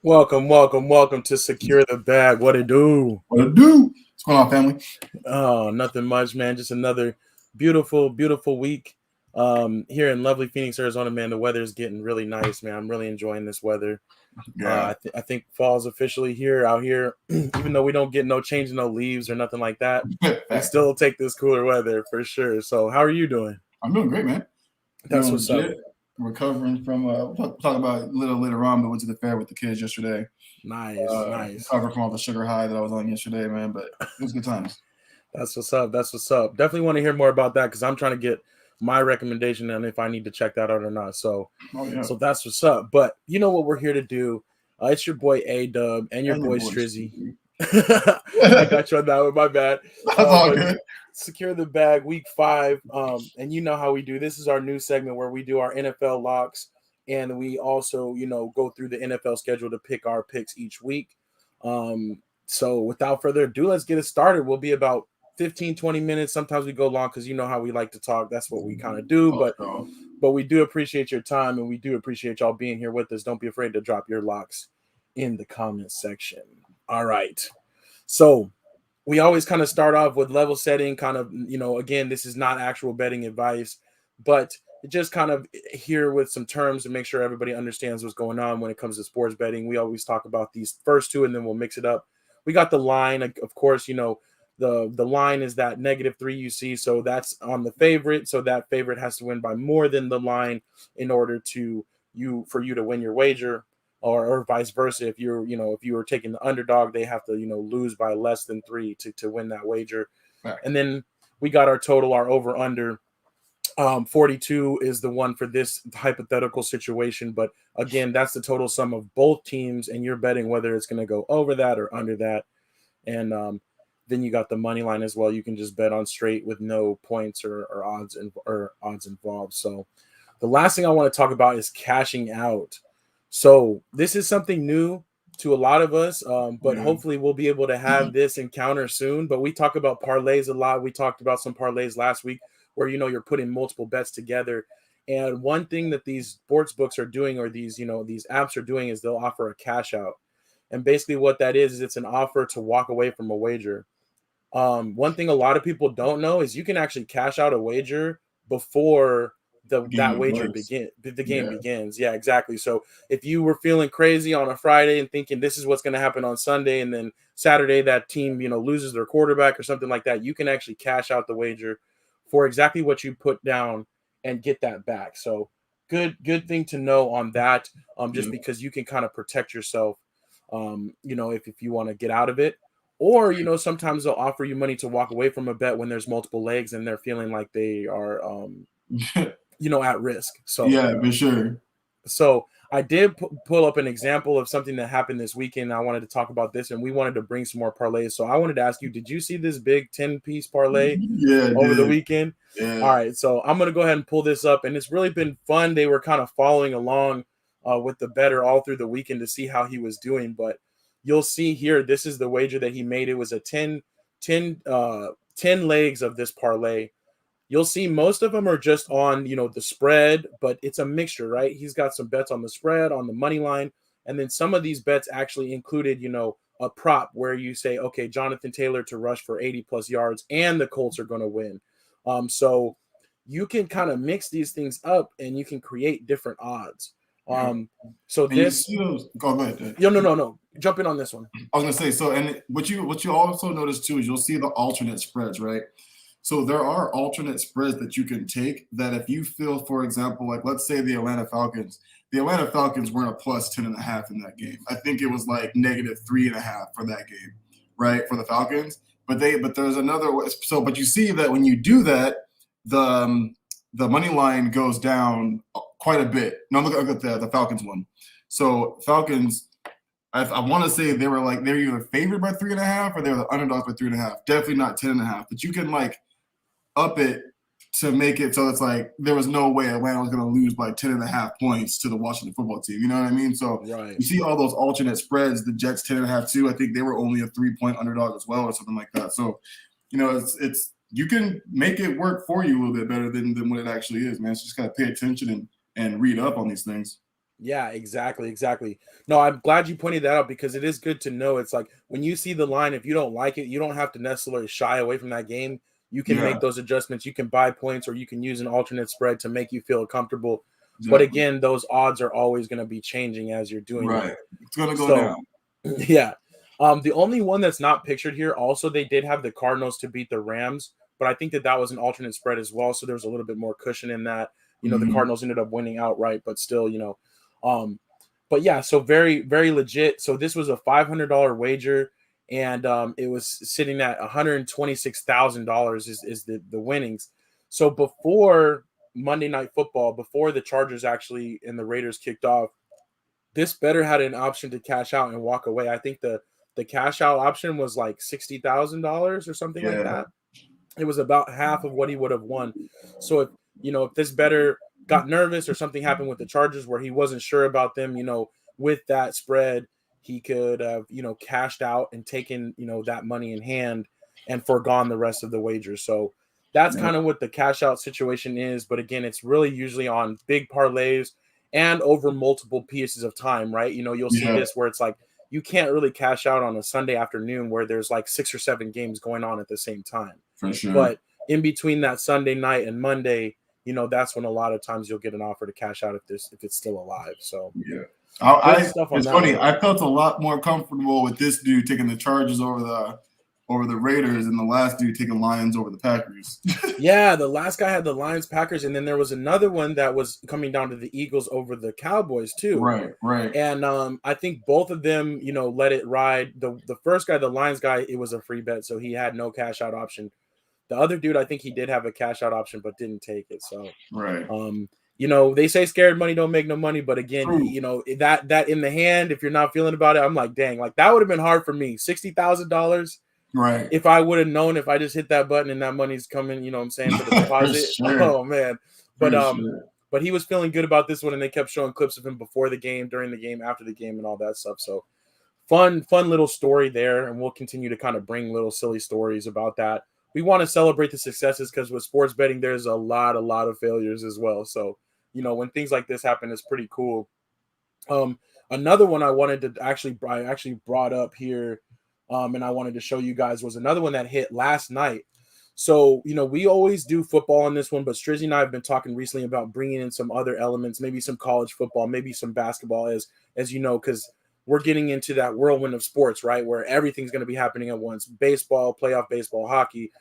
Welcome to Secure the Bag. What it do? What it do? What's going on, family? Oh, nothing much, man. Just another beautiful week. Here in lovely Phoenix, Arizona, man. The weather is getting really nice, man. I'm really enjoying this weather. Yeah. I think fall's officially here out here. Even though we don't get no change, no leaves or nothing like that, we Fact. still take this cooler weather for sure. So, how are you doing? I'm doing great, man. That's Doing what's up. legit. Recovering from we'll talk about it a little later on, but went to the fair with the kids yesterday. Nice. Recovered from all the sugar high that I was on yesterday, man. But it was good times. That's what's up. That's what's up. Definitely want to hear more about that because I'm trying to get my recommendation and if I need to check that out or not. So, Oh yeah. so that's what's up. But you know what we're here to do? It's your boy AW and your And your boy boys. Strizzy. I got you on that one. My bad. That's all But good. secure the bag week 5. And you know how we do. This is our new segment where we do our NFL locks and we also go through the NFL schedule to pick our picks each week. So without further ado, let's get it started. We'll be about 15-20 minutes. Sometimes we go long because you know how we like to talk. That's what we kind of do. Oh, But we do appreciate your time and we do appreciate y'all being here with us. Don't be afraid to drop your locks in the comment section. All right. So we always kind of start off with level setting, kind of, again, this is not actual betting advice, but just kind of here with some terms to make sure everybody understands what's going on when it comes to sports betting. We always talk about these first two and then we'll mix it up. We got the line, of course, the line is that -3 you see, so that's on the favorite. So that favorite has to win by more than the line in order for you to win your wager, or vice versa. If if you were taking the underdog, they have to lose by less than 3 to win that wager. fact. And then we got our total, our over under. 42 is the one for this hypothetical situation, but again, that's the total sum of both teams, and you're betting whether it's going to go over that or under that. And then you got the money line as well. You can just bet on straight with no points or odds involved. So the last thing I want to talk about is cashing out. So this is something new to a lot of us, but Yeah. hopefully we'll be able to have this encounter soon. But we talk about parlays a lot. We talked about some parlays last week where you're putting multiple bets together. And one thing that these sports books are doing, or these apps are doing, is they'll offer a cash out. And basically what that is it's an offer to walk away from a wager. One thing a lot of people don't know is you can actually cash out a wager before The game that even wager plays. the game Yeah. begins. Yeah, exactly. So if you were feeling crazy on a Friday and thinking this is what's going to happen on Sunday, and then Saturday that team loses their quarterback or something like that, you can actually cash out the wager for exactly what you put down and get that back. So good thing to know on that. Just Yeah. because you can kind of protect yourself. If you want to get out of it, or sometimes they'll offer you money to walk away from a bet when there's multiple legs and they're feeling like they are at risk. So Yeah, for sure. so I did pull up an example of something that happened this weekend. I wanted to talk about this, and we wanted to bring some more parlays. So I wanted to ask you, did you see this big 10-piece parlay Yeah, I over the did. weekend? All Yeah. right, so I'm gonna go ahead and pull this up, and it's really been fun. They were kind of following along with the bettor all through the weekend to see how he was doing. But you'll see here, this is the wager that he made. It was a 10 legs of this parlay. You'll see most of them are just on the spread, but it's a mixture, right? He's got some bets on the spread, on the money line, and then some of these bets actually included a prop where you say, okay, Jonathan Taylor to rush for 80 plus yards and the Colts are going to win. So you can kind of mix these things up and you can create different odds. Yeah. So And you this see those. Go ahead. no, jump in on this one. I was gonna say so, and what you also notice too is you'll see the alternate spreads, right? So there are alternate spreads that you can take that if you feel, for example, like let's say the Atlanta Falcons weren't a plus 10.5 in that game. I think it was like -3.5 for that game, right? For the Falcons. But there's another way. So, but you see that when you do that, the money line goes down quite a bit. No, look at the Falcons one. So Falcons, I want to say they were either favored by 3.5 or they were the underdogs by 3.5. Definitely not 10.5. But you can like up it to make it so it's like there was no way Atlanta was going to lose by 10.5 points to the Washington football team. You know what I mean? So Right. you see all those alternate spreads. The Jets 10.5 too. I think they were only a 3-point underdog as well or something like that. So it's you can make it work for you a little bit better than what it actually is, man. So just gotta pay attention and read up on these things. Yeah, exactly. No, I'm glad you pointed that out because it is good to know. It's like when you see the line, if you don't like it, you don't have to necessarily shy away from that game. You can Yeah, make those adjustments. You can buy points or you can use an alternate spread to make you feel comfortable. But exactly. again, those odds are always going to be changing as you're doing Right. that. It's gonna go So, down. yeah. The only one that's not pictured here, also, they did have the Cardinals to beat the Rams, but I think that that was an alternate spread as well. So there was a little bit more cushion in that. The Hmm. Cardinals ended up winning outright, but still, um, but yeah, so very, very legit. So this was a $500 wager, and it was sitting at $126,000 is the winnings. So before Monday Night Football, before the Chargers actually and the Raiders kicked off, this better had an option to cash out and walk away. I think the cash out option was like $60,000 or something like Yeah. that. It was about half of what he would have won. So if this better got nervous or something happened with the Chargers where he wasn't sure about them, with that spread, he could have, cashed out and taken, that money in hand and forgone the rest of the wager. So that's Yep. kind of what the cash out situation is. But again, it's really usually on big parlays and over multiple pieces of time, right? You'll see Yeah. this where it's like you can't really cash out on a Sunday afternoon where there's like 6 or 7 games going on at the same time. For sure. But in between that Sunday night and Monday, that's when a lot of times you'll get an offer to cash out if it's still alive. So Yeah. good stuff on It's that funny. one. I felt a lot more comfortable with this dude taking the Chargers over the Raiders and the last dude taking Lions over the Packers. Yeah, the last guy had the Lions Packers, and then there was another one that was coming down to the Eagles over the Cowboys too. Right, right. And I think both of them, let it ride. The first guy, the Lions guy, it was a free bet, so he had no cash out option. The other dude, I think he did have a cash out option, but didn't take it. So Right. they say scared money don't make no money, but again, True. that in the hand, if you're not feeling about it, I'm like, dang, like that would have been hard for me. $60,000 Right. if I would have known if I just hit that button and that money's coming, what I'm saying, for the For deposit. sure. Oh man. But For sure. but he was feeling good about this one, and they kept showing clips of him before the game, during the game, after the game, and all that stuff. So fun little story there, and we'll continue to kind of bring little silly stories about that. We want to celebrate the successes because with sports betting, there's a lot of failures as well. So when things like this happen, it's pretty cool. Um, Another one I actually brought up here, and I wanted to show you guys was another one that hit last night. So we always do football on this one, but Strizzy and I have been talking recently about bringing in some other elements, maybe some college football, maybe some basketball, as because we're getting into that whirlwind of sports, right, where everything's going to be happening at once: baseball, playoff baseball, hockey,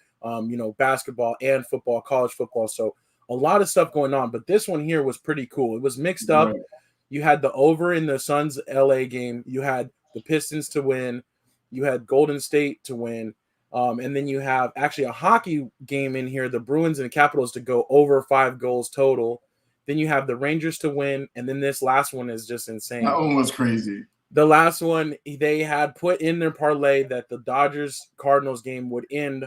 basketball and football, college football. So a lot of stuff going on, but this one here was pretty cool. It was mixed up. Right. You had the over in the Suns LA game. You had the Pistons to win. You had Golden State to win. And then you have actually a hockey game in here, the Bruins and the Capitals to go over 5 goals total. Then you have the Rangers to win. And then this last one is just That insane. one was crazy. The last one, they had put in their parlay that the Dodgers Cardinals game would end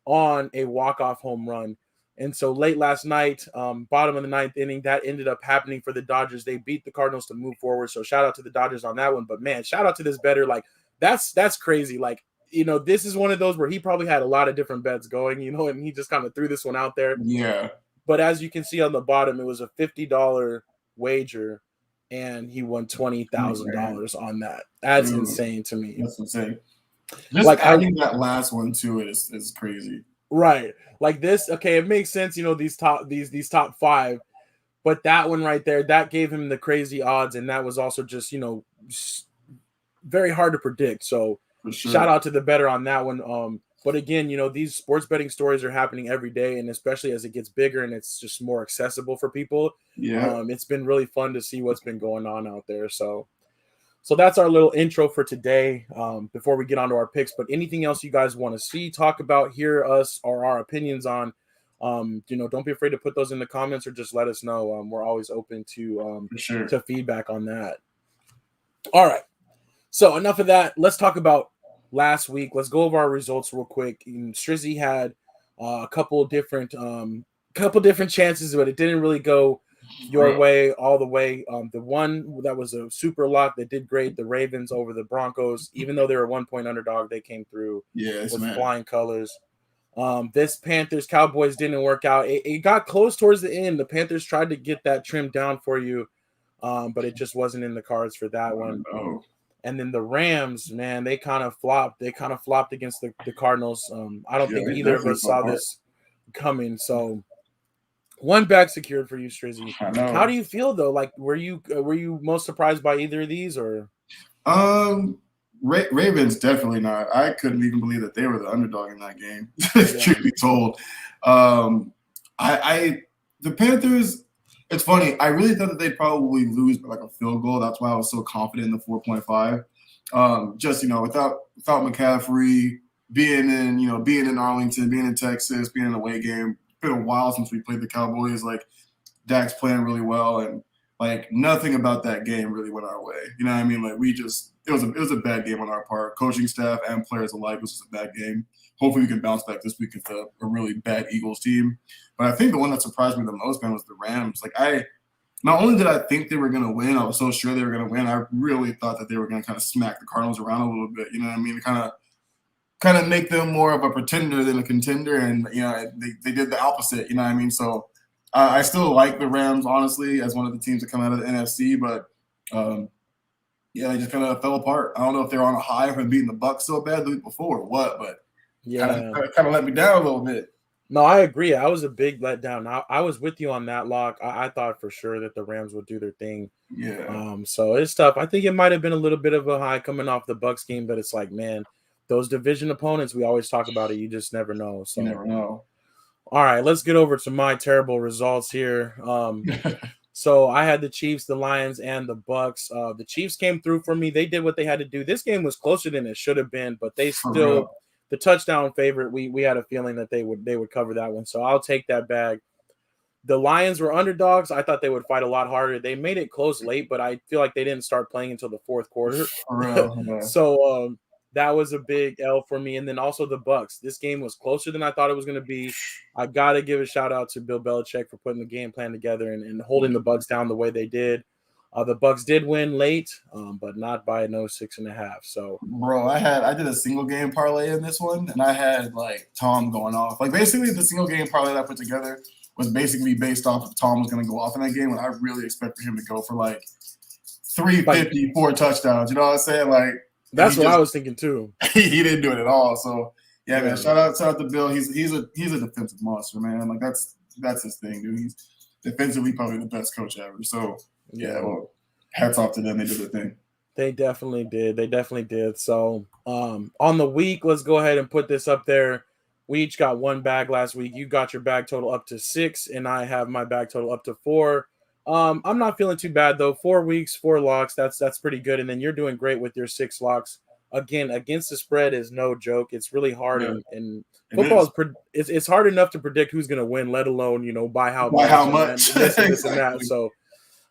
on a walk-off home run. And so late last night, bottom of the ninth inning, that ended up happening for the Dodgers. They beat the Cardinals to move forward. So shout out to the Dodgers on that one. But man, shout out to this bettor. Like that's crazy. Like, this is one of those where he probably had a lot of different bets going, and he just kind of threw this one out there. Yeah. But as you can see on the bottom, it was a $50 wager, and he won Man, $20,000 on that. That's dude, insane to me. that's insane. Just Like adding that last one to it is crazy. right, like this. Okay, it makes sense. These top five, but that one right there, that gave him the crazy odds, and that was also just very hard to predict. So For shout sure. out to the bettor on that one. But again, these sports betting stories are happening every day, and especially as it gets bigger and it's just more accessible for people. Yeah. It's been really fun to see what's been going on out there. So that's our little intro for today. Before we get on to our picks, but anything else you guys want to see, talk about, hear us or our opinions on, don't be afraid to put those in the comments or just let us know. We're always open For sure. to feedback on that. All right. So enough of that. Let's talk about last week. Let's go over our results real quick. Strizzy had a couple different chances, but it didn't really go your Bro. way all the way. The one that was a super lock that did great, the Ravens over the Broncos, even though they were 1 point underdog, they came through Yes, with man. flying colors. This Panthers Cowboys didn't work out. It got close towards the end. The Panthers tried to get that trimmed down for you, but it just wasn't in the cards for that one. No. And then the Rams, man, they kind of flopped. They kind of flopped against the Cardinals. I don't Yeah, think they either of definitely us fell saw apart. this coming. So one bag secured for you, Strizzy. I How know. do you feel though? Like, were you most surprised by either of these, or? Um, Ravens definitely not. I couldn't even believe that they were the underdog in that game. Yeah, Truth be told, um, I the Panthers. It's funny. I really thought that they'd probably lose by like a field goal. That's why I was so confident in the 4.5. Just without McCaffrey being in Arlington, being in Texas, being in a away game. It's been a while since we played the Cowboys. Like Dak's playing really well, and like nothing about that game really went our way. You know what I mean? Like it was a bad game on our part, coaching staff and players alike. It was just a bad game. Hopefully we can bounce back this week against a really bad Eagles team. But I think the one that surprised me the most, man, was the Rams. Like not only did I think they were going to win, I was so sure they were going to win. I really thought that they were going to kind of smack the Cardinals around a little bit. You know what I mean? Kind of make them more of a pretender than a contender, and they did the opposite. You know what I mean? So I still like the Rams, honestly, as one of the teams that come out of the NFC, but yeah, they just kind of fell apart. I don't know if they're on a high from beating the Bucks so bad the week before or what, but yeah. kind of let me down a little bit. No, I agree. I was a big letdown. I was with you on that, lock. I thought for sure that the Rams would do their thing. Yeah, So it's tough. I think it might have been a little bit of a high coming off the Bucks game, but it's like, man, those division opponents, we always talk about it. You just never know. you So, never know. all right, let's get over to my terrible results here. So I had the Chiefs, the Lions, and the Bucks. The Chiefs came through for me. They did what they had to do. This game was closer than it should have been, but they For still real. the touchdown favorite. We had a feeling that they would cover that one. So I'll take that bag. The Lions were underdogs. I thought they would fight a lot harder. They made it close late, but I feel like they didn't start playing until the fourth quarter. For real. Yeah. So that was a big L for me. And then also the Bucks. This game was closer than I thought it was going to be. I got to give a shout out to Bill Belichick for putting the game plan together and holding the Bucks down the way they did. The Bucks did win late, but not by no 6.5. So, Bro, I did a single game parlay in this one, and I had like Tom going off. Like basically, the single game parlay that I put together was basically based off if Tom was going to go off in that game, and I really expected him to go for like 350, 4 touchdowns. You know what I'm saying? Like that's what I was thinking too. he didn't do it at all. So yeah, man. Yeah. Shout out to Bill. He's a defensive monster, man. Like that's his thing, dude. He's defensively probably the best coach ever. So yeah, well, hats off to them. They did their thing. They definitely did. They definitely did. So on the week, let's go ahead and put this up there. We each got one bag last week. You got your bag total up to 6, and I have my bag total up to 4. I'm not feeling too bad though. 4 weeks, 4 locks. That's pretty good. And then you're doing great with your 6 locks. Again, against the spread is no joke. It's really hard, Yeah, and football it's hard enough to predict who's going to win, let alone by how by much, how and much. this and Exactly. that. So,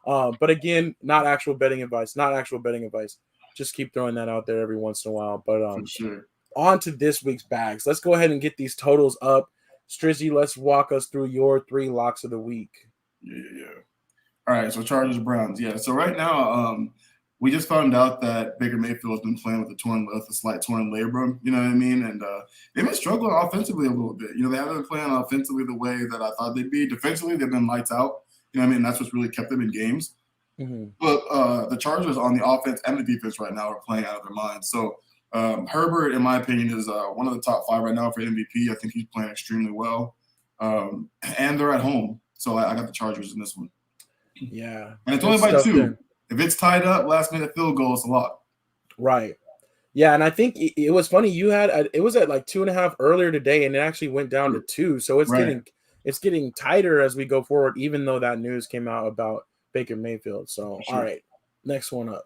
but again, not actual betting advice. Not actual betting advice. Just keep throwing that out there every once in a while. But For sure. on to this week's bags. Let's go ahead and get these totals up. Strizzy, let's walk us through your 3 locks of the week. Yeah. All right, so Chargers Browns. Yeah. So right now, we just found out that Baker Mayfield has been playing with a slight torn labrum. You know what I mean? And they've been struggling offensively a little bit. They haven't been playing offensively the way that I thought they'd be. Defensively, they've been lights out. You know what I mean? That's what's really kept them in games. Mm-hmm. But the Chargers on the offense and the defense right now are playing out of their minds. So Herbert, in my opinion, is one of the top 5 right now for MVP. I think he's playing extremely well. And they're at home. So I got the Chargers in this one. Yeah. And it's only by 2. There. If it's tied up, last minute field goal, it's a lot. Right. Yeah, and I think it was funny. You had it was at like 2.5 earlier today, and it actually went down to 2. So it's getting tighter as we go forward, even though that news came out about Baker Mayfield. So all right, next one up.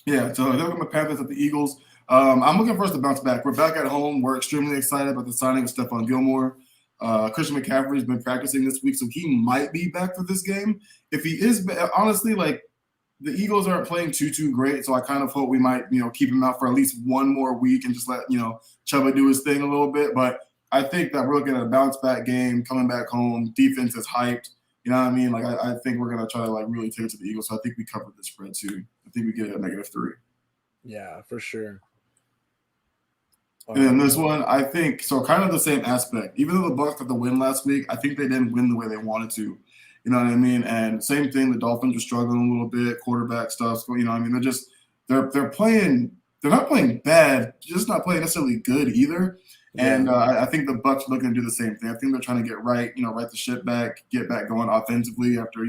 Yeah, so they're looking at Panthers at the Eagles. I'm looking for us to bounce back. We're back at home. We're extremely excited about the signing of Stephon Gilmore. Christian McCaffrey has been practicing this week, so he might be back for this game. If he is, honestly, like the Eagles aren't playing too great, so I kind of hope we might, keep him out for at least one more week and just let, Chuba do his thing a little bit. But I think that we're looking at a bounce back game, coming back home. Defense is hyped. You know what I mean? Like I think we're gonna try to really take it to the Eagles. So I think we covered the spread too. I think we get a -3. Yeah, for sure. And then this one, I think, so kind of the same aspect. Even though the Bucs got the win last week, I think they didn't win the way they wanted to. You know what I mean? And same thing, the Dolphins are struggling a little bit, quarterback stuff. You know what I mean? They're playing. They're not playing bad, just not playing necessarily good either. And Yeah. I think the Bucks are looking to do the same thing. I think they're trying to get right, right the ship back, get back going offensively after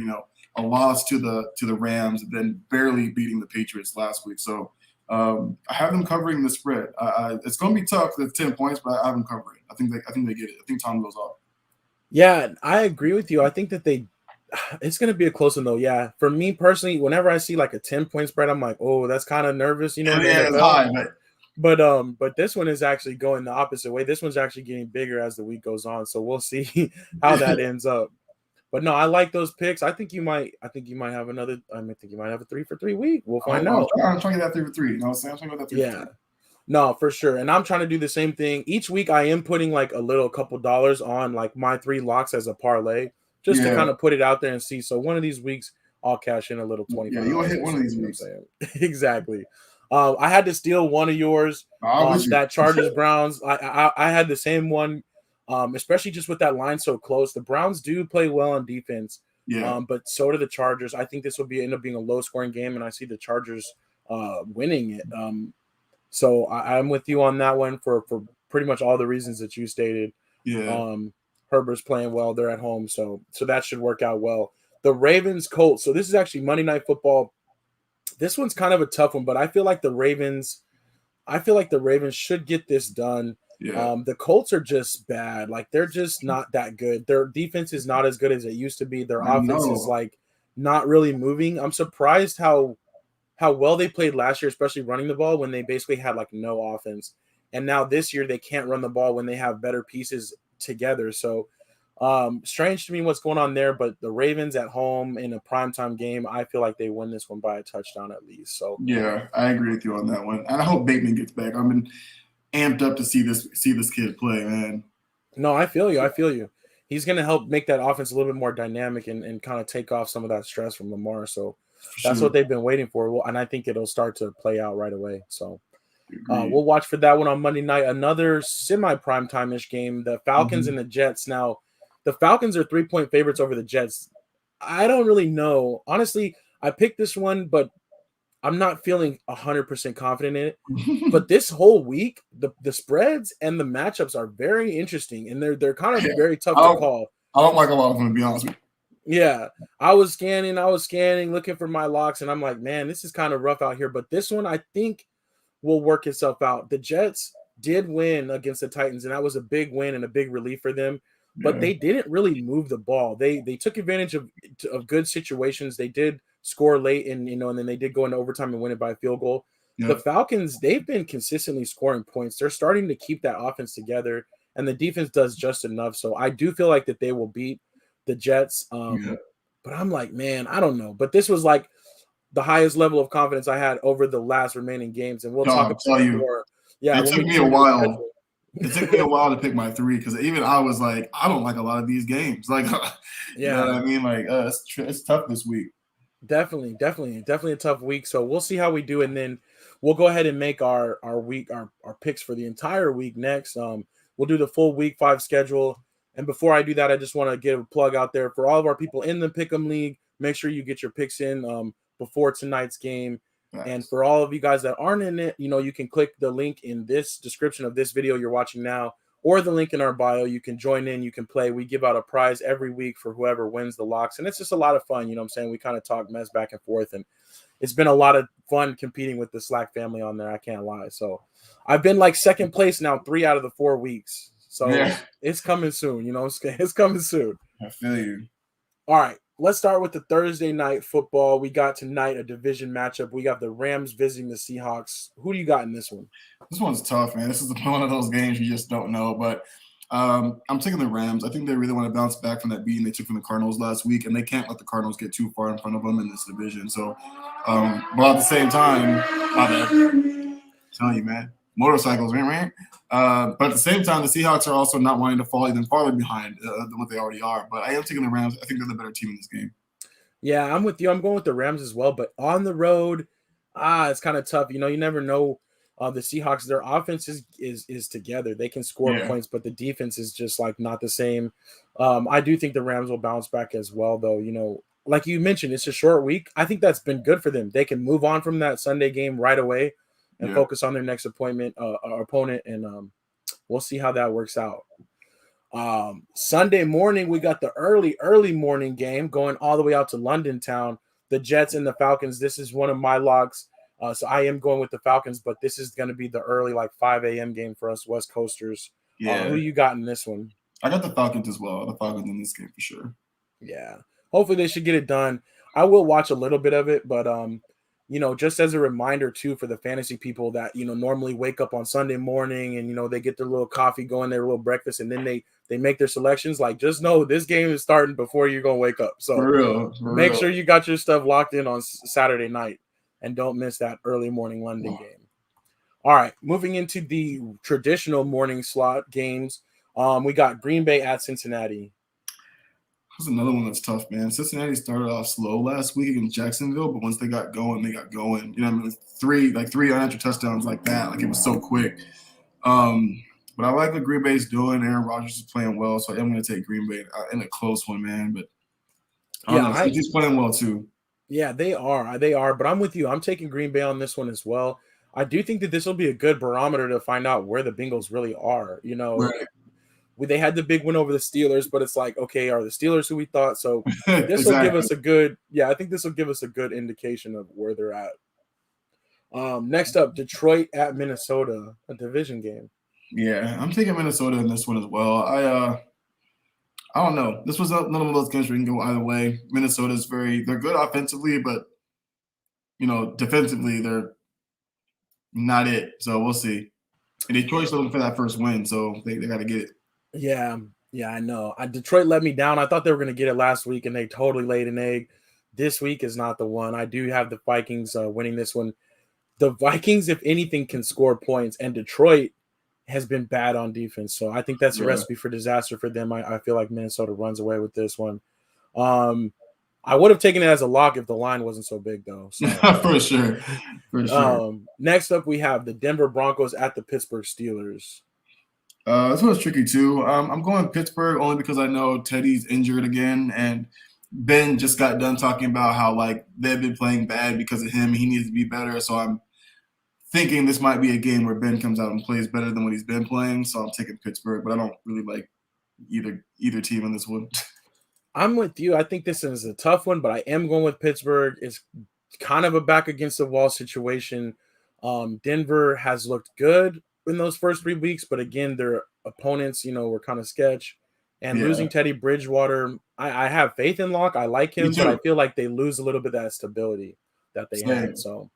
a loss to the Rams, and then barely beating the Patriots last week. So I have them covering the spread. It's going to be tough with 10 points, but I have them covering. I think they get it. I think Tom goes off. Yeah, I agree with you. I think that it's going to be a close one though. Yeah, for me personally, whenever I see like a 10-point spread, I'm like, oh, that's kind of nervous, in the Yeah, it's NFL. high, But this one is actually going the opposite way. This one's actually getting bigger as the week goes on. So we'll see how that ends up. But no, I like those picks. I think you might have another. I think you might have a 3-for-3 week. We'll find out. I'm trying to get that 3-for-3. You know what I'm saying? I'm trying to get that 3-for-3. Yeah. No, for sure. And I'm trying to do the same thing. Each week I am putting like a couple dollars on like my 3 locks as a parlay just to kind of put it out there and see. So one of these weeks I'll cash in a little $25. Yeah, you'll hit one of these weeks. Exactly. I had to steal one of yours. That Chargers Browns. I had the same one. Especially just with that line so close. The Browns do play well on defense. Yeah. But so do the Chargers. I think this will end up being a low scoring game, and I see the Chargers winning it. So I'm with you on that one for pretty much all the reasons that you stated. Yeah. Herbert's playing well. They're at home, so that should work out well. The Ravens Colts. So this is actually Monday Night Football. This one's kind of a tough one, but I feel like the Ravens should get this done. Yeah. The Colts are just bad. Like they're just not that good. Their defense is not as good as it used to be. Their offense is like not really moving. I'm surprised how well they played last year, especially running the ball when they basically had like no offense. And now this year they can't run the ball when they have better pieces together. So strange to me what's going on there, but the Ravens at home in a primetime game, I feel like they win this one by a touchdown at least. So yeah, I agree with you on that one. And I hope Bateman gets back. I've been amped up to see this kid play, man. No, I feel you. He's going to help make that offense a little bit more dynamic and kind of take off some of that stress from Lamar. So that's what they've been waiting for. Well, and I think it'll start to play out right away. So we'll watch for that one on Monday night. Another semi-prime time-ish game, the Falcons and the Jets. Now, the Falcons are 3-point favorites over the Jets. I don't really know. Honestly, I picked this one, but I'm not feeling 100% confident in it. But this whole week, the spreads and the matchups are very interesting, and they're kind of very tough to call. I don't like a lot of them, to be honest with you. Yeah, I was scanning, looking for my locks, and I'm like, man, this is kind of rough out here. But this one, I think, will work itself out. The Jets did win against the Titans, and that was a big win and a big relief for them. But they didn't really move the ball. They took advantage of good situations. They did score late, and and then they did go into overtime and win it by a field goal. Yeah. The Falcons, they've been consistently scoring points. They're starting to keep that offense together, and the defense does just enough. So I do feel like that they will beat the Jets. But I'm like, man, I don't know. But this was like the highest level of confidence I had over the last remaining games, and we'll talk about it more. Yeah, it took me a while. It took me a while to pick my 3 because even I was like, I don't like a lot of these games. Like, you know what I mean? Like, it's tough this week. Definitely a tough week. So we'll see how we do, and then we'll go ahead and make our picks for the entire week next. We'll do the full week 5 schedule. And before I do that, I just want to give a plug out there for all of our people in the Pick'em League. Make sure you get your picks in before tonight's game. Nice. And for all of you guys that aren't in it, you can click the link in this description of this video you're watching now, or the link in our bio. You can join in, you can play. We give out a prize every week for whoever wins the locks. And it's just a lot of fun. You know what I'm saying? We kind of talk mess back and forth. And it's been a lot of fun competing with the Slack family on there. I can't lie. So I've been like second place now 3 out of the 4 weeks. So it's coming soon. It's coming soon. I feel you. All right. Let's start with the Thursday night football. We got tonight a division matchup. We got the Rams visiting the Seahawks. Who do you got in this one? This one's tough, man. This is one of those games you just don't know. But I'm taking the Rams. I think they really want to bounce back from that beating they took from the Cardinals last week, and they can't let the Cardinals get too far in front of them in this division. So, but at the same time, I'm telling you, man, motorcycles, man. But at the same time, the Seahawks are also not wanting to fall even farther behind than what they already are. But I am taking the Rams. I think they're the better team in this game. Yeah, I'm with you. I'm going with the Rams as well. But on the road, it's kind of tough. You never know The Seahawks, their offense is together. They can score Yeah. points, but the defense is just like not the same. I do think the Rams will bounce back as well, though. Like you mentioned, it's a short week. I think that's been good for them. They can move on from that Sunday game right away and Yeah. focus on their next opponent, and we'll see how that works out. Sunday morning, we got the early morning game going all the way out to London town. The Jets and the Falcons. This is one of my logs. So I am going with the Falcons, but this is going to be the early, like 5 a.m. game for us West Coasters. Who Yeah. you got in this one? I got the Falcons as well. The Falcons in this game for sure. Yeah. Hopefully they should get it done. I will watch a little bit of it, but just as a reminder too for the fantasy people that normally wake up on Sunday morning and they get their little coffee going, their little breakfast, and then they make their selections. Like, just know this game is starting before you're gonna wake up. So For make real. sure you got your stuff locked in on Saturday night, and don't miss that early morning London game. All right, moving into the traditional morning slot games. We got Green Bay at Cincinnati. That's another one that's tough, man. Cincinnati started off slow last week against Jacksonville, but once they got going, they got going. You know what I mean? Three unanswered touchdowns like that. Like, it was so quick. But I like what Green Bay's doing. Aaron Rodgers is playing well, so I'm going to take Green Bay in a close one, man. But I don't know. He's playing well too. Yeah, they are. They are. But I'm with you. I'm taking Green Bay on this one as well. I do think that this will be a good barometer to find out where the Bengals really are. Right. They had the big win over the Steelers, but it's like, okay, are the Steelers who we thought? So this will Exactly. give us a good, I think this will give us a good indication of where they're at. Next up, Detroit at Minnesota, a division game. Yeah, I'm taking Minnesota in this one as well. I don't know. This was none of those games where you can go either way. Minnesota's they're good offensively, but defensively they're not it. So we'll see. And Detroit's looking for that first win, so they got to get it. Yeah, I know. Detroit let me down. I thought they were going to get it last week, and they totally laid an egg. This week is not the one. I do have the Vikings winning this one. The Vikings, if anything, can score points, and Detroit has been bad on defense. So I think that's a recipe for disaster for them. I feel like Minnesota runs away with this one. I would have taken it as a lock if the line wasn't so big, though. So. For sure. Next up, we have the Denver Broncos at the Pittsburgh Steelers. This one's tricky too. I'm going Pittsburgh only because I know Teddy's injured again, and Ben just got done talking about how like they've been playing bad because of him. He needs to be better. So I'm thinking this might be a game where Ben comes out and plays better than what he's been playing. So I'm taking Pittsburgh, but I don't really like either team in this one. I'm with you. I think this is a tough one, but I am going with Pittsburgh. It's kind of a back against the wall situation. Denver has looked good in those first 3 weeks, but again, their opponents, were kind of sketch. And losing Teddy Bridgewater, I have faith in Locke. I like him, but I feel like they lose a little bit of that stability that they had. So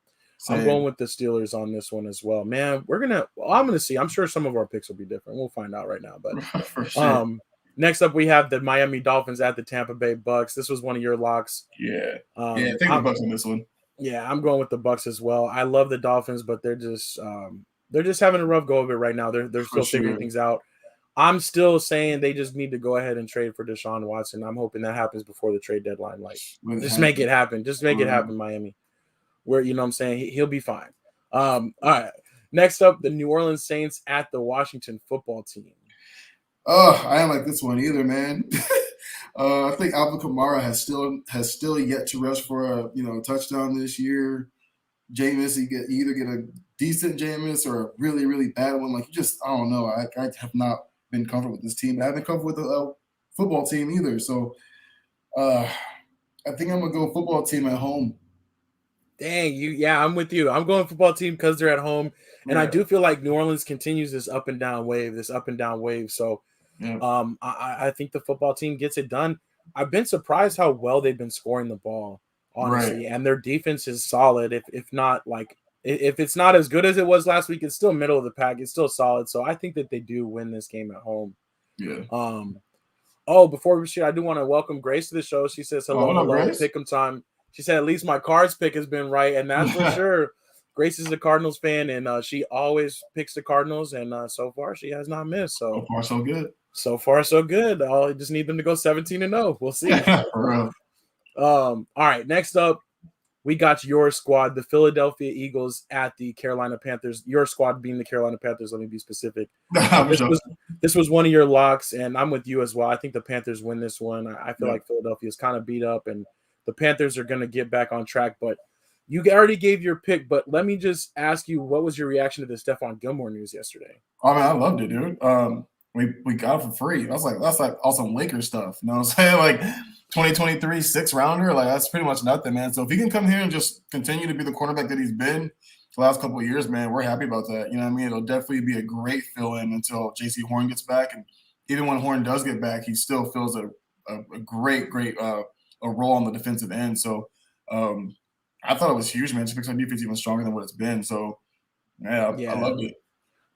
I'm going with the Steelers on this one as well. Man, I'm gonna see. I'm sure some of our picks will be different. We'll find out right now. But for sure. Next up, we have the Miami Dolphins at the Tampa Bay Bucks. This was one of your locks. Yeah. Take the Bucks on this one. Yeah, I'm going with the Bucks as well. I love the Dolphins, but they're just having a rough go of it right now. They're still figuring things out. I'm still saying they just need to go ahead and trade for Deshaun Watson. I'm hoping that happens before the trade deadline. Like, just make it happen. Just make it happen, Miami. Where what I'm saying, he'll be fine. All right. Next up, the New Orleans Saints at the Washington Football Team. Oh, I don't like this one either, man. I think Alvin Kamara has still yet to rush for a touchdown this year. Jameis, you either get a decent Jameis or a really, really bad one. Like, I don't know. I have not been comfortable with this team. I haven't comfortable with the football team either. So I think I'm gonna go football team at home. Dang, I'm with you. I'm going football team because they're at home. And I do feel like New Orleans continues this up and down wave. So I think the football team gets it done. I've been surprised how well they've been scoring the ball, honestly. And their defense is solid. If it's not as good as it was last week, it's still middle of the pack. It's still solid. So I think that they do win this game at home. Yeah. Before we shoot, I do want to welcome Grace to the show. She says hello, pick 'em time. She said, at least my cards pick has been right, and that's for sure. Grace is a Cardinals fan, and she always picks the Cardinals, and so far she has not missed. So far, so good. So far, so good. I just need them to go 17-0. We'll see. For real. All right, next up, we got your squad, the Philadelphia Eagles at the Carolina Panthers. Your squad being the Carolina Panthers. Let me be specific. For This sure. was one of your locks, and I'm with you as well. I think the Panthers win this one. I feel like Philadelphia is kind of beat up, and the Panthers are going to get back on track. But you already gave your pick. But let me just ask you, what was your reaction to the Stephon Gilmore news yesterday? I mean, I loved it, dude. We got it for free. That's like awesome Lakers stuff. You know what I'm saying? Like 2023 6-rounder. Like that's pretty much nothing, man. So if he can come here and just continue to be the quarterback that he's been the last couple of years, man, we're happy about that. You know what I mean? It'll definitely be a great fill-in until JC Horn gets back, and even when Horn does get back, he still fills a great a role on the defensive end. So I thought it was huge, man. Just makes our defense even stronger than what it's been. So yeah, I loved it.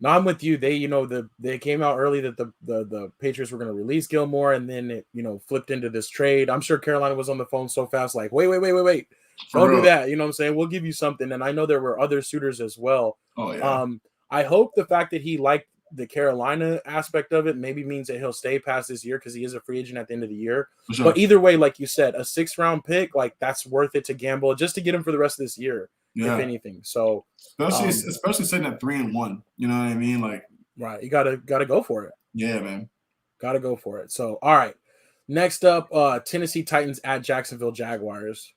No, I'm with you. They came out early that the Patriots were going to release Gilmore, and then it flipped into this trade. I'm sure Carolina was on the phone so fast, like wait, don't do that. You know what I'm saying? We'll give you something. And I know there were other suitors as well. Oh yeah. I hope the fact that he liked the Carolina aspect of it maybe means that he'll stay past this year because he is a free agent at the end of the year. Sure. But either way, like you said, a 6th-round pick, like that's worth it to gamble just to get him for the rest of this year. Yeah. If anything. So especially sitting at 3-1. You know what I mean? Like right. You gotta go for it. Yeah, man. Gotta go for it. So all right. Next up, Tennessee Titans at Jacksonville Jaguars.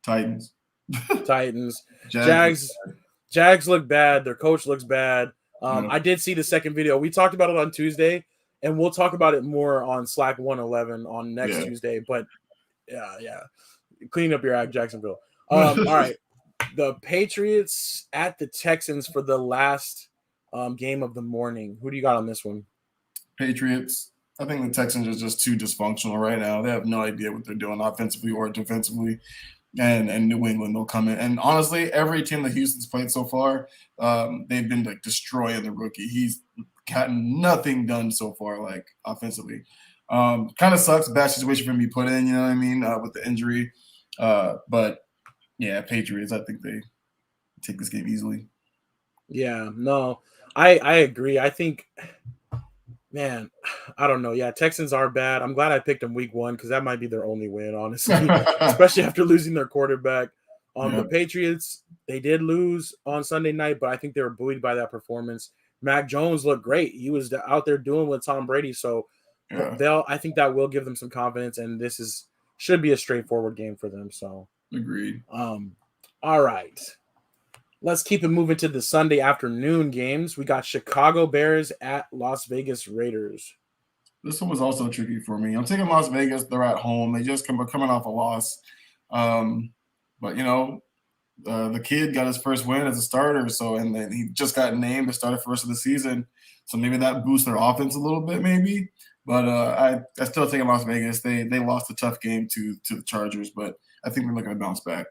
Titans. Jags look bad. Their coach looks bad. I did see the second video. We talked about it on Tuesday, and we'll talk about it more on Slack 111 on next Tuesday. But yeah. Clean up your act, Jacksonville. All right. The Patriots at the Texans for the last game of the morning. Who do you got on this one? Patriots. I think the Texans are just too dysfunctional right now. They have no idea what they're doing offensively or defensively. And New England will come in. And honestly, every team that Houston's played so far, they've been like destroying the rookie. He's gotten nothing done so far, like offensively. Kind of sucks. Bad situation for him to be put in, you know what I mean, with the injury. But yeah, Patriots, I think they take this game easily. Yeah, no, I agree. I think, man, I don't know. Yeah, Texans are bad. I'm glad I picked them week 1 because that might be their only win, honestly, especially after losing their quarterback. The Patriots, they did lose on Sunday night, but I think they were buoyed by that performance. Mac Jones looked great. He was out there doing with Tom Brady, so I think that will give them some confidence, and this should be a straightforward game for them. So agreed. All right. Let's keep it moving to the Sunday afternoon games. We got Chicago Bears at Las Vegas Raiders. This one was also tricky for me. I'm taking Las Vegas. They're at home. They just coming off a loss. But, the kid got his first win as a starter. So, and then he just got named to start the first of the season. So maybe that boosts their offense a little bit, maybe. But I still take Las Vegas. They lost a tough game to the Chargers, but I think they're looking to bounce back.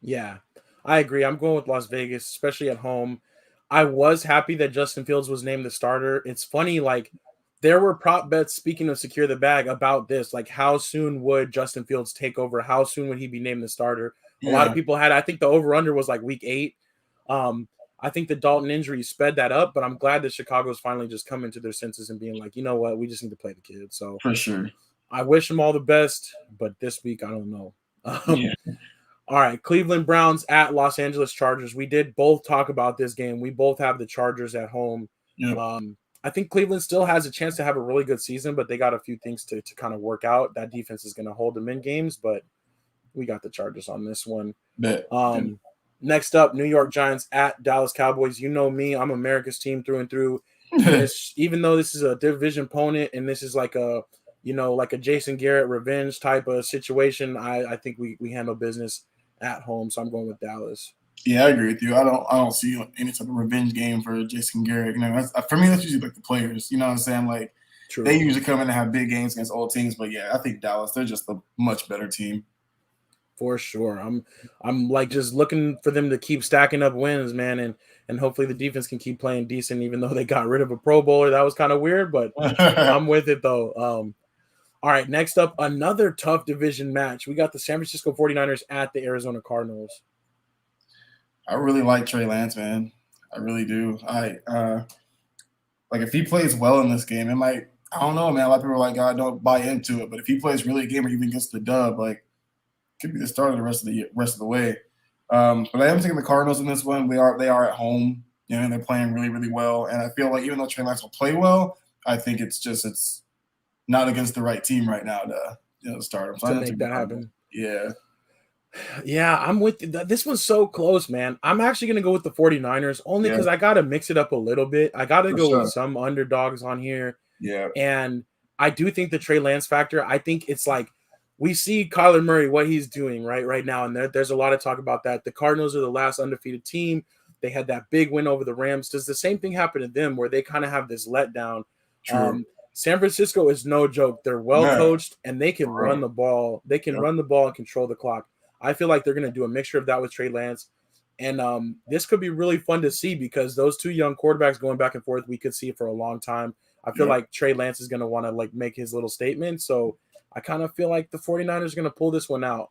Yeah, I agree. I'm going with Las Vegas, especially at home. I was happy that Justin Fields was named the starter. It's funny, like there were prop bets, speaking of secure the bag, about this. Like how soon would Justin Fields take over? How soon would he be named the starter? A lot of people I think the over-under was like week 8. I think the Dalton injury sped that up, but I'm glad that Chicago's finally just coming to their senses and being like, you know what, we just need to play the kid. So for sure. I wish them all the best, but this week, I don't know. All right, Cleveland Browns at Los Angeles Chargers. We did both talk about this game. We both have the Chargers at home. Yep. I think Cleveland still has a chance to have a really good season, but they got a few things to kind of work out. That defense is going to hold them in games, but we got the Chargers on this one. Next up, New York Giants at Dallas Cowboys. You know me, I'm America's team through and through. Even though this is a division opponent and this is like a Jason Garrett revenge type of situation, I think we handle business at home, so I'm going with Dallas. Yeah, I agree with you. I don't see any type of revenge game for Jason Garrett. For me, that's usually like the players. You know what I'm saying? Like True. They usually come in and have big games against old teams, but yeah, I think Dallas, they're just a much better team. For sure. I'm like just looking for them to keep stacking up wins, man, and hopefully the defense can keep playing decent, even though they got rid of a Pro Bowler. That was kind of weird, but I'm with it though. All right, next up, another tough division match. We got the San Francisco 49ers at the Arizona Cardinals. I really like Trey Lance, man. I really do. If he plays well in this game, it might – I don't know, man. A lot of people are like, I don't buy into it. But if he plays really a game or even gets the dub, like, could be the starter the rest of the way. But I am taking the Cardinals in this one. They are at home, and they're playing really, really well. And I feel like even though Trey Lance will play well, I think it's not against the right team right now to start him. So to I'm make taking the that Cardinals. happen. Yeah, Yeah, I'm with you. This one's so close, man. I'm actually going to go with the 49ers only yeah, because I got to mix it up a little bit. I got to for go with sure. some underdogs on here. Yeah, And I do think the Trey Lance factor, I think it's like we see Kyler Murray, what he's doing right now. And there's a lot of talk about that. The Cardinals are the last undefeated team. They had that big win over the Rams. Does the same thing happen to them where they kind of have this letdown? true. San Francisco is no joke. They're well Yeah, coached and they can for run real. the ball. They can Yep, run the ball and control the clock. I feel like they're going to do a mixture of that with Trey Lance. And this could be really fun to see because those two young quarterbacks going back and forth, we could see for a long time. I feel yep. like Trey Lance is going to want to like make his little statement. So I kind of feel like the 49ers are going to pull this one out.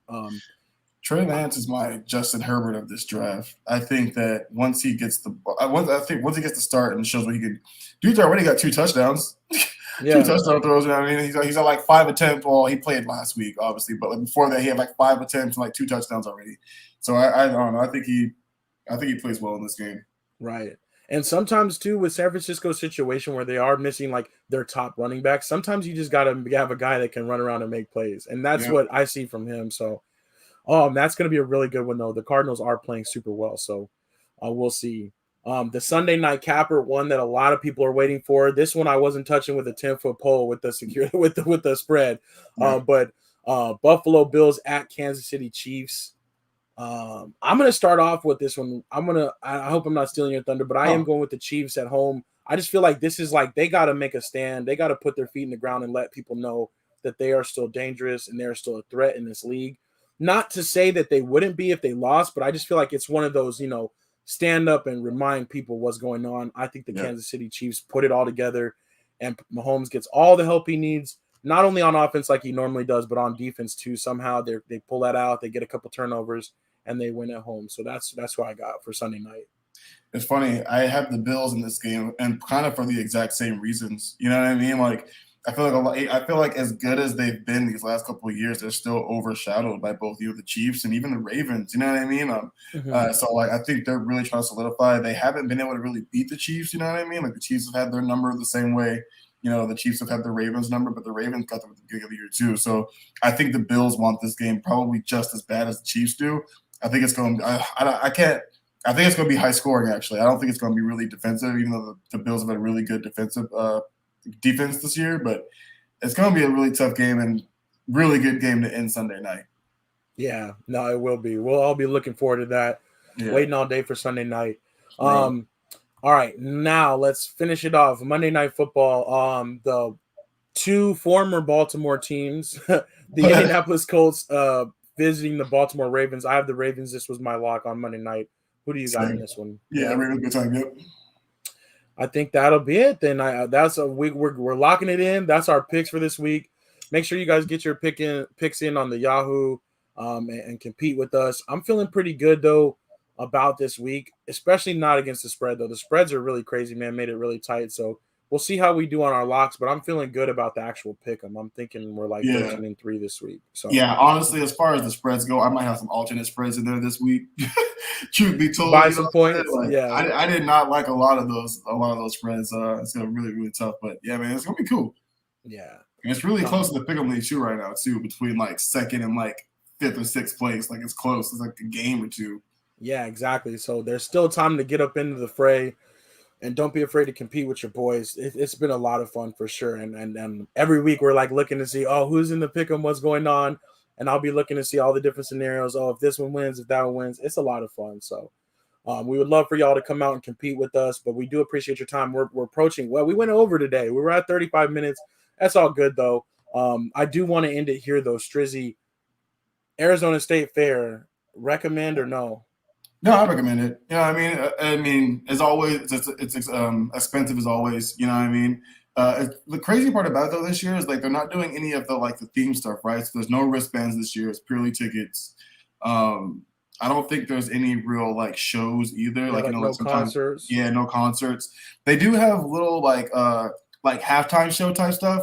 Trey Lance is my Justin Herbert of this draft. I think that once he gets once he gets the start and shows what he can, dude's already got 2 touchdowns, two Yeah, touchdown throws. You know what I mean, he's at like 5 attempts. Well, he played last week, obviously, but like before that, he had like 5 attempts and like 2 touchdowns already. So I don't know. I think he plays well in this game. right. And sometimes too with San Francisco's situation where they are missing like their top running back, sometimes you just got to have a guy that can run around and make plays. And that's Yeah, what I see from him. So that's going to be a really good one, though. The Cardinals are playing super well, so we'll see. The Sunday night capper, one that a lot of people are waiting for. This one I wasn't touching with a 10-foot pole with the security with the spread, yeah. but Buffalo Bills at Kansas City Chiefs. I'm gonna start off with this one. I hope I'm not stealing your thunder, but I am No, going with the Chiefs at home. I just feel like this is like they got to make a stand. They got to put their feet in the ground and let people know that they are still dangerous and they're still a threat in this league. Not to say that they wouldn't be if they lost, but I just feel like it's one of those, stand up and remind people what's going on. I think the yeah. Kansas City Chiefs put it all together and Mahomes gets all the help he needs, not only on offense like he normally does, but on defense too. Somehow they pull that out, they get a couple turnovers and they win at home. So that's what I got for Sunday night. It's funny. I have the Bills in this game, and kind of for the exact same reasons. You know what I mean? Like, I feel like I feel like as good as they've been these last couple of years, they're still overshadowed by both the Chiefs and even the Ravens. You know what I mean? Mm-hmm. So like, I think they're really trying to solidify. They haven't been able to really beat the Chiefs. You know what I mean? Like the Chiefs have had their number the same way. The Chiefs have had the Ravens number, but the Ravens got them at the beginning of the year too. So I think the Bills want this game probably just as bad as the Chiefs do. I think it's going. I can't. I think it's going to be high scoring. Actually, I don't think it's going to be really defensive, even though the Bills have had a really good defense this year. But it's going to be a really tough game and really good game to end Sunday night. Yeah, no, it will be. We'll all be looking forward to that. Yeah, Waiting all day for Sunday night. bro. All right, now let's finish it off. Monday Night Football. The two former Baltimore teams, the Indianapolis Colts, visiting the Baltimore Ravens. I have the Ravens. This was my lock on Monday night. Who do you got in Same. this one? Yeah, Ravens good time. Yep. I think that'll be it. Then that's a week. We're locking it in. That's our picks for this week. Make sure you guys get your picks in on the Yahoo, and compete with us. I'm feeling pretty good though about this week, especially not against the spread though. The spreads are really crazy, man. Made it really tight. So we'll see how we do on our locks. But I'm feeling good about the actual pick 'em. I'm thinking we're like Yeah. 13-3 this week. So Yeah, honestly, as far as the spreads go, I might have some alternate spreads in there this week. Truth be told, buy you know some what I'm saying? points. Like Yeah. I did not like a lot of those spreads. It's gonna be really, really tough. But yeah, man, it's gonna be cool. Yeah. And it's really close to the pick'em league too right now, too, between like second and like fifth or sixth place. Like it's close. It's like a game or two. Yeah, exactly. So there's still time to get up into the fray. And don't be afraid to compete with your boys. It's been a lot of fun for sure. And every week we're like looking to see, who's in the pick 'em, what's going on. And I'll be looking to see all the different scenarios. Oh, if this one wins, if that one wins, it's a lot of fun. So we would love for y'all to come out and compete with us, but we do appreciate your time. We're approaching. Well, we went over today. We were at 35 minutes. That's all good though. I do want to end it here though. Strizzy, Arizona State Fair, recommend or no? No, I recommend it. You know what I mean? As always, it's expensive as always. You know what I mean? The crazy part about it though this year is like they're not doing any of the theme stuff, right? So there's no wristbands this year. It's purely tickets. I don't think there's any real like shows either. Yeah, Like like no sometimes, concerts. yeah, no concerts. They do have little like halftime show type stuff.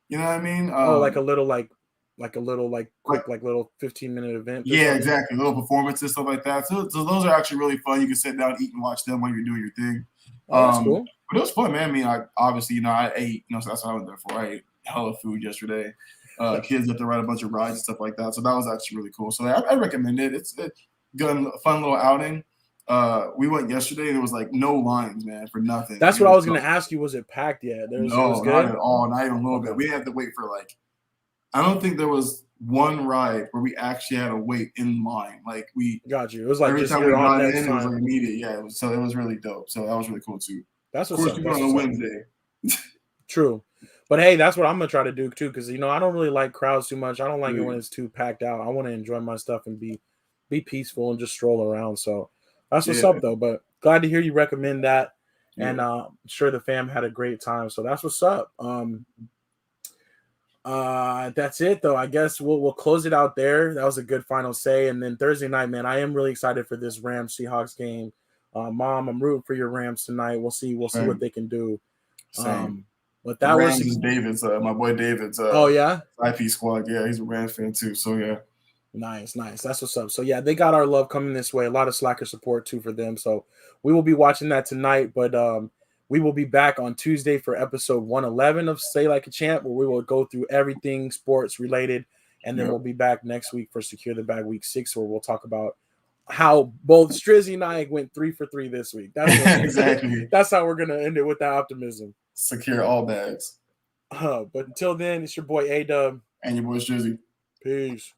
You know what I mean? Oh, like a little like like a little quick little 15-minute event. Yeah, exactly. Little performances, stuff like that. So those are actually really fun. You can sit down, eat, and watch them while you're doing your thing. Oh, that's cool. But it was fun, man. I mean, obviously, I ate. So that's what I went there for. I ate hella food yesterday. Kids had to ride a bunch of rides and stuff like that. So that was actually really cool. So I recommend it. It's a good, fun little outing. We went yesterday and it was like no lines, man, for nothing. That's what I was gonna ask you. Was it packed yet? No, it was good? Not at all. Not even a little bit. We had to wait for I don't think there was one ride where we actually had to wait in line. Like we got you. It was like every just time we got in, it was like immediate. Yeah, it was really dope. So that was really cool too. That's of course we went on a Wednesday. True. But hey, that's what I'm gonna try to do too, because I don't really like crowds too much. I don't like it when it's too packed out. I want to enjoy my stuff and be peaceful and just stroll around. So that's what's up though. But glad to hear you recommend that. And I'm sure the fam had a great time. So that's what's up. That's it though. I guess we'll close it out there. That was a good final say. And then Thursday night, man, I am really excited for this Rams Seahawks game. Mom, I'm rooting for your Rams tonight. We'll see what they can do. Same. But that Rams was David's, my boy David's. Oh yeah, IP squad. Yeah, he's a Rams fan too. So yeah, nice. That's what's up. So yeah, they got our love coming this way. A lot of Slacker support too for them. So we will be watching that tonight. But we will be back on Tuesday for episode 111 of Say Like a Champ, where we will go through everything sports related, and then we'll be back next week for Secure the Bag Week 6, where we'll talk about how both Strizzy and I went 3 for 3 this week. That's exactly. That's how we're gonna end it with that optimism. Secure all bags. But until then, it's your boy AW and your boy Strizzy. Peace.